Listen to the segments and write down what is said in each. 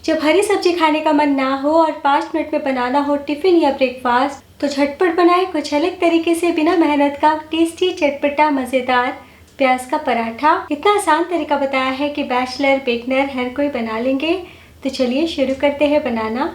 जब हरी सब्जी खाने का मन ना हो और 5 मिनट में बनाना हो टिफिन या ब्रेकफास्ट, तो झटपट बनाए कुछ अलग तरीके से बिना मेहनत का टेस्टी चटपटा मजेदार प्याज का पराठा। इतना आसान तरीका बताया है कि बैचलर बिगनर हर कोई बना लेंगे। तो चलिए शुरू करते हैं बनाना।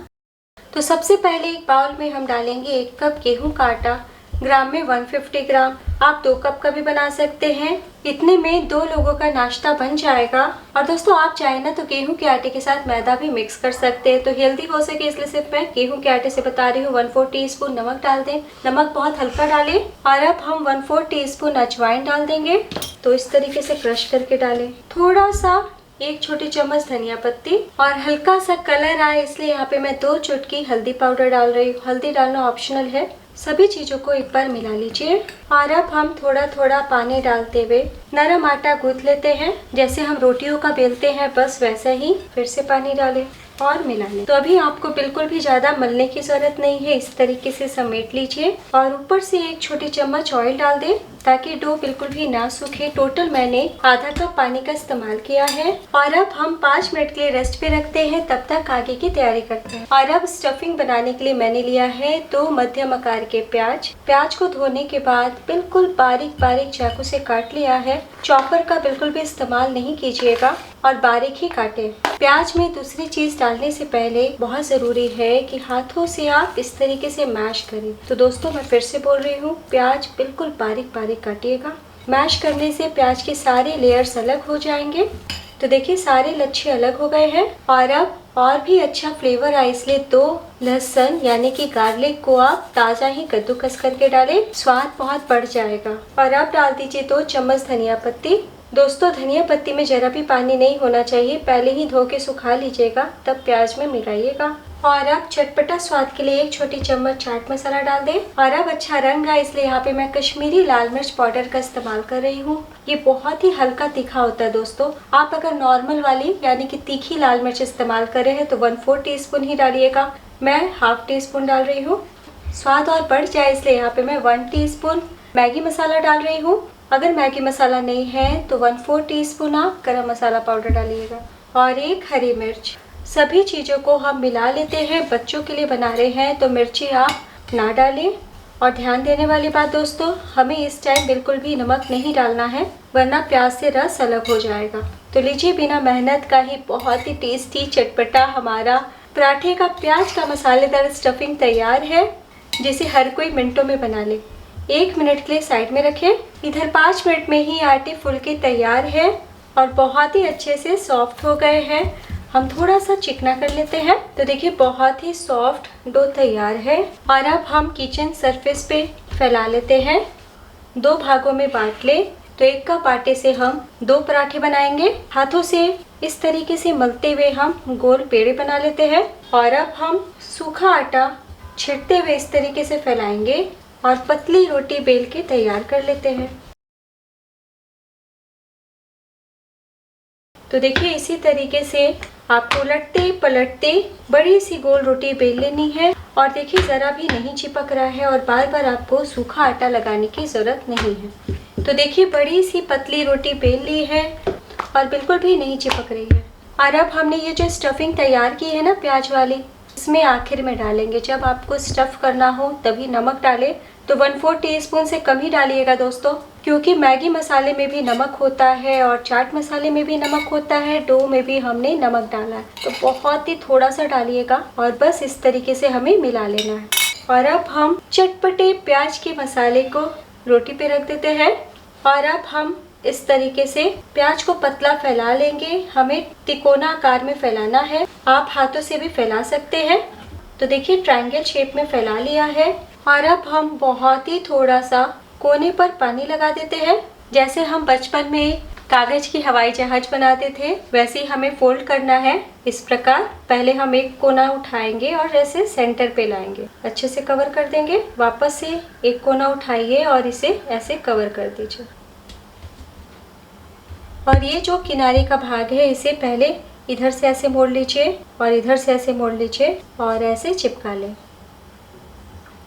तो सबसे पहले एक बाउल में हम डालेंगे 1 कप गेहूं का आटा, ग्राम में 150 ग्राम। आप 2 कप का भी बना सकते हैं। इतने में 2 लोगों का नाश्ता बन जाएगा। और दोस्तों आप चाहे ना तो गेहूं के आटे के साथ मैदा भी मिक्स कर सकते हैं, तो हेल्दी हो सके इसलिए सिर्फ मैं गेहूं के आटे से बता रही हूँ। 1/4 टीस्पून नमक डाल दें, नमक बहुत हल्का डालें। और अब हम 1/4 टीस्पून अजवाइन डाल देंगे। तो इस तरीके से क्रश करके डालें। थोड़ा सा 1 छोटी चम्मच धनिया पत्ती और हल्का सा कलर आए इसलिए यहाँ पे मैं 2 चुटकी हल्दी पाउडर डाल रही हूँ। हल्दी डालना ऑप्शनल है। सभी चीजों को एक बार मिला लीजिए। और अब हम थोड़ा थोड़ा पानी डालते हुए नरम आटा गूंथ लेते हैं। जैसे हम रोटियों का बेलते हैं बस वैसे ही। फिर से पानी डालें और मिला लें। तो अभी आपको बिल्कुल भी ज्यादा मलने की जरूरत नहीं है। इस तरीके से समेट लीजिए और ऊपर से 1 छोटी चम्मच ऑयल डाल दें ताकि डो बिल्कुल भी ना सूखे। टोटल मैंने आधा कप पानी का इस्तेमाल किया है। और अब हम 5 मिनट के लिए रेस्ट पे रखते हैं, तब तक आगे की तैयारी करते हैं। और अब स्टफिंग बनाने के लिए मैंने लिया है 2 मध्यम आकार के प्याज। प्याज को धोने के बाद बिल्कुल बारीक बारीक चाकू से काट लिया है। चॉपर का बिल्कुल भी इस्तेमाल नहीं कीजिएगा और बारीक ही काटें। प्याज में दूसरी चीज डालने से पहले बहुत जरूरी है कि हाथों से आप इस तरीके से मैश करें। तो दोस्तों मैं फिर से बोल रही हूँ, प्याज बिल्कुल बारीक बारीक काटिएगा। मैश करने से प्याज के सारे लेयर्स अलग हो जाएंगे। तो देखिए सारे लच्छे अलग हो गए हैं। और अब और भी अच्छा फ्लेवर आए इसलिए 2 लहसुन यानी कि गार्लिक को आप ताजा ही कद्दूकस करके डालें, स्वाद बहुत बढ़ जाएगा। और अब डाल दीजिए 2 चम्मच धनिया पत्ती। दोस्तों धनिया पत्ती में जरा भी पानी नहीं होना चाहिए, पहले ही धो के सुखा लीजिएगा तब प्याज में मिलाइएगा। और अब चटपटा स्वाद के लिए 1 छोटी चम्मच चाट मसाला डाल दें। और अब अच्छा रंग आए इसलिए यहाँ पे मैं कश्मीरी लाल मिर्च पाउडर का इस्तेमाल कर रही हूँ। ये बहुत ही हल्का तीखा होता है दोस्तों। आप अगर नॉर्मल वाली यानी कि तीखी लाल मिर्च इस्तेमाल कर रहे हैं तो 1/4 टीस्पून ही डालिएगा। मैं ½ टीस्पून डाल रही हूँ। स्वाद और बढ़ जाए इसलिए यहाँ पे मैं 1 टीस्पून मैगी मसाला डाल रही हूँ। अगर मैगी मसाला नहीं है तो 1/4 टीस्पून आप गरम मसाला पाउडर डालिएगा। और 1 हरी मिर्च। सभी चीज़ों को हम मिला लेते हैं। बच्चों के लिए बना रहे हैं तो मिर्ची आप ना डालें। और ध्यान देने वाली बात दोस्तों, हमें इस टाइम बिल्कुल भी नमक नहीं डालना है वरना प्याज से रस अलग हो जाएगा। तो लीजिए बिना मेहनत का ही बहुत ही टेस्टी चटपटा हमारा पराठे का प्याज का मसालेदार स्टफिंग तैयार है, जिसे हर कोई मिनटों में बना ले। 1 मिनट के लिए साइड में रखें। इधर 5 मिनट में ही आटे फूल के तैयार है और बहुत ही अच्छे से सॉफ्ट हो गए हैं। हम थोड़ा सा चिकना कर लेते हैं। तो देखिए बहुत ही सॉफ्ट डो तैयार है। और अब हम किचन सरफेस पे फैला लेते हैं। 2 भागों में बांट ले। तो 1 कप आटे से हम 2 पराठे बनाएंगे। हाथों से इस तरीके से मलते हुए हम गोल पेड़े बना लेते हैं। और अब हम सूखा आटा छिड़कते हुए इस तरीके से फैलाएंगे और पतली रोटी बेल के तैयार कर लेते हैं। तो देखिए इसी तरीके से आपको उलटते पलटते बड़ी सी गोल रोटी बेल लेनी है। और देखिए ज़रा भी नहीं चिपक रहा है और बार बार आपको सूखा आटा लगाने की ज़रूरत नहीं है। तो देखिए बड़ी सी पतली रोटी बेल ली है और बिल्कुल भी नहीं चिपक रही है। और अब हमने ये जो स्टफिंग तैयार की है ना प्याज वाली, इसमें आखिर में डालेंगे। जब आपको स्टफ़ करना हो तभी नमक डालें। तो 1/4 टीस्पून से कम ही डालिएगा दोस्तों, क्योंकि मैगी मसाले में भी नमक होता है और चाट मसाले में भी नमक होता है। डो में भी हमने नमक डाला है तो बहुत ही थोड़ा सा डालिएगा और बस इस तरीके से हमें मिला लेना है। और अब हम चटपटे प्याज के मसाले को रोटी पे रख देते हैं। और अब हम इस तरीके से प्याज को पतला फैला लेंगे। हमें तिकोना आकार में फैलाना है। आप हाथों से भी फैला सकते हैं। तो देखिए ट्रायंगल शेप में फैला लिया है। और अब हम बहुत ही थोड़ा सा कोने पर पानी लगा देते हैं। जैसे हम बचपन में कागज की हवाई जहाज बनाते थे वैसे ही हमें फोल्ड करना है। इस प्रकार पहले हम एक कोना उठाएंगे और ऐसे सेंटर पे लाएंगे, अच्छे से कवर कर देंगे। वापस से एक कोना उठाइए और इसे ऐसे कवर कर दीजिए। और ये जो किनारे का भाग है इसे पहले इधर से ऐसे मोड़ लीजिए और इधर से ऐसे मोड़ लीजिए और ऐसे चिपका लें।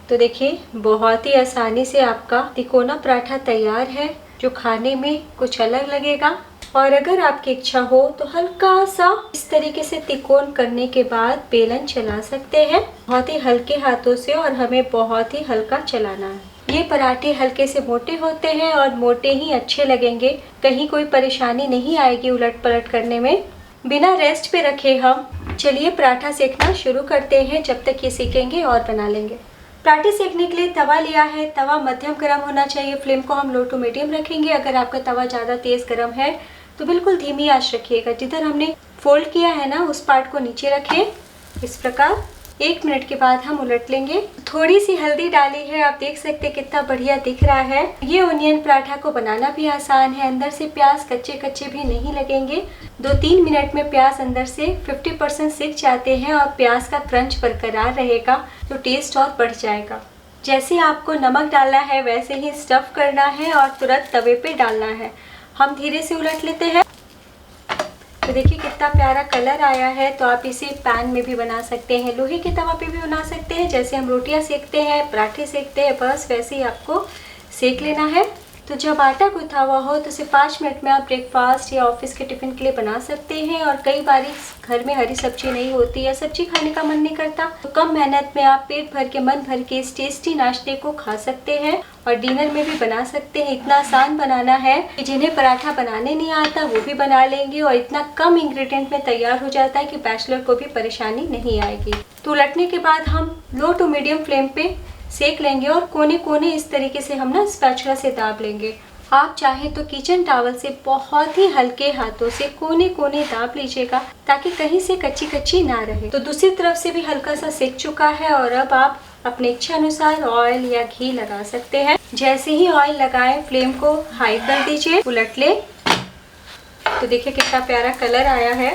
तो देखिए बहुत ही आसानी से आपका तिकोना पराठा तैयार है, जो खाने में कुछ अलग लगेगा और अगर आपकी इच्छा हो तो हल्का सा इस तरीके से तिकोन करने के बाद बेलन चला सकते हैं, बहुत ही हल्के हाथों से, और हमें बहुत ही हल्का चलाना है। ये पराठे हल्के से मोटे होते हैं और मोटे ही अच्छे लगेंगे, कहीं कोई परेशानी नहीं आएगी उलट पलट करने में। बिना रेस्ट पे रखे हम चलिए पराठा सेकना शुरू करते हैं। जब तक ये सेकेंगे और बना लेंगे। पराठे सेकने के लिए तवा लिया है। तवा मध्यम गर्म होना चाहिए। फ्लेम को हम लो टू मीडियम रखेंगे। अगर आपका तवा ज़्यादा तेज़ गर्म है तो बिल्कुल धीमी आंच रखिएगा। जिधर हमने फोल्ड किया है ना, उस पार्ट को नीचे रखें इस प्रकार। 1 मिनट के बाद हम उलट लेंगे। थोड़ी सी हल्दी डाली है, आप देख सकते हैं कितना बढ़िया दिख रहा है। ये ओनियन पराठा को बनाना भी आसान है। अंदर से प्याज कच्चे कच्चे भी नहीं लगेंगे। 2-3 मिनट में प्याज अंदर से 50% सिक जाते हैं और प्याज का क्रंच बरकरार रहेगा तो टेस्ट और बढ़ जाएगा। जैसे आपको नमक डालना है वैसे ही स्टफ करना है और तुरंत तवे पे डालना है। हम धीरे से उलट लेते हैं। तो देखिए कितना प्यारा कलर आया है। तो आप इसे पैन में भी बना सकते हैं, लोहे के तवा पे भी बना सकते हैं। जैसे हम रोटियां सेकते हैं, पराठे सेकते हैं, बस वैसे ही आपको सेक लेना है। तो जब आटा गूंथा हुआ हो तो उसे 5 मिनट में आप ब्रेकफास्ट या ऑफिस के टिफ़िन के लिए बना सकते हैं। और कई बार घर में हरी सब्जी नहीं होती या सब्जी खाने का मन नहीं करता, तो कम मेहनत में आप पेट भर के मन भर के इस टेस्टी नाश्ते को खा सकते हैं और डिनर में भी बना सकते हैं। इतना आसान बनाना है कि जिन्हें पराठा बनाने नहीं आता वो भी बना लेंगे और इतना कम इंग्रेडिएंट में तैयार हो जाता है कि बैचलर को भी परेशानी नहीं आएगी। तो उलटने के बाद हम लो टू मीडियम फ्लेम पे सेक लेंगे और कोने कोने इस तरीके से हम ना स्पैचुला से दाब लेंगे। आप चाहें तो किचन टॉवल से बहुत ही हल्के हाथों से कोने कोने दाब लीजिएगा ताकि कहीं से कच्ची कच्ची ना रहे। तो दूसरी तरफ से भी हल्का सा सेक चुका है और अब आप अपने इच्छा अनुसार ऑयल या घी लगा सकते हैं। जैसे ही ऑयल लगाएं फ्लेम को हाई कर दीजिए, उलट ले। तो देखिए कितना प्यारा कलर आया है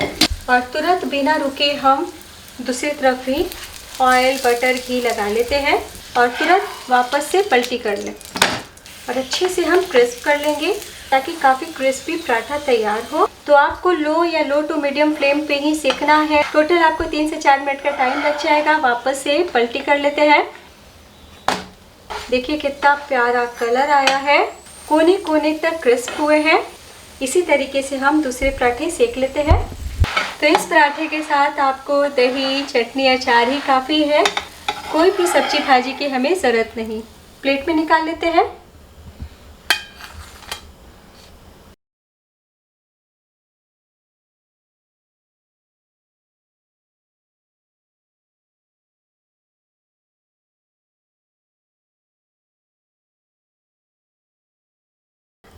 और तुरंत बिना रुके हम दूसरी तरफ भी ऑयल बटर घी लगा लेते हैं और तुरंत वापस से पलटी कर लें और अच्छे से हम क्रिस्प कर लेंगे ताकि काफ़ी क्रिस्पी पराठा तैयार हो। तो आपको लो या लो टू मीडियम फ्लेम पे ही सेकना है। टोटल आपको 3 से 4 मिनट का टाइम लग जाएगा। वापस से पलटी कर लेते हैं। देखिए कितना प्यारा कलर आया है, कोने कोने तक क्रिस्प हुए हैं। इसी तरीके से हम दूसरे पराठे सेक लेते हैं। तो इस पराठे के साथ आपको दही, चटनी, अचार ही काफ़ी है। कोई भी सब्जी भाजी की हमें ज़रूरत नहीं। प्लेट में निकाल लेते हैं।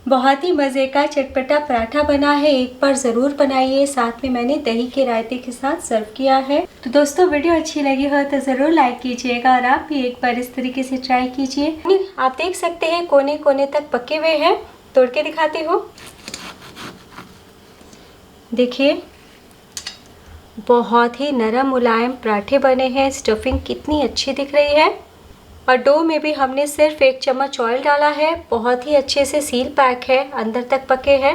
बहुत ही मज़े का चटपटा पराठा बना है, एक बार ज़रूर बनाइए। साथ में मैंने दही के रायते के साथ सर्व किया है। तो दोस्तों वीडियो अच्छी लगी हो तो ज़रूर लाइक कीजिएगा और आप भी एक बार इस तरीके से ट्राई कीजिए। आप देख सकते हैं कोने कोने तक पके हुए हैं। तोड़ के दिखाती हूँ। देखिए बहुत ही नरम मुलायम पराठे बने हैं। स्टफिंग कितनी अच्छी दिख रही है और डो में भी हमने सिर्फ 1 चम्मच ऑयल डाला है। बहुत ही अच्छे से सील पैक है, अंदर तक पके हैं,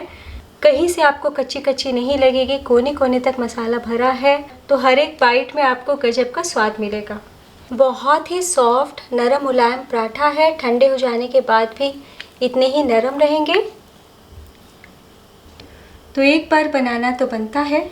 कहीं से आपको कच्ची कच्ची नहीं लगेगी। कोने कोने तक मसाला भरा है तो हर एक बाइट में आपको गजब का स्वाद मिलेगा। बहुत ही सॉफ्ट नरम मुलायम पराठा है। ठंडे हो जाने के बाद भी इतने ही नरम रहेंगे। तो एक बार बनाना तो बनता है।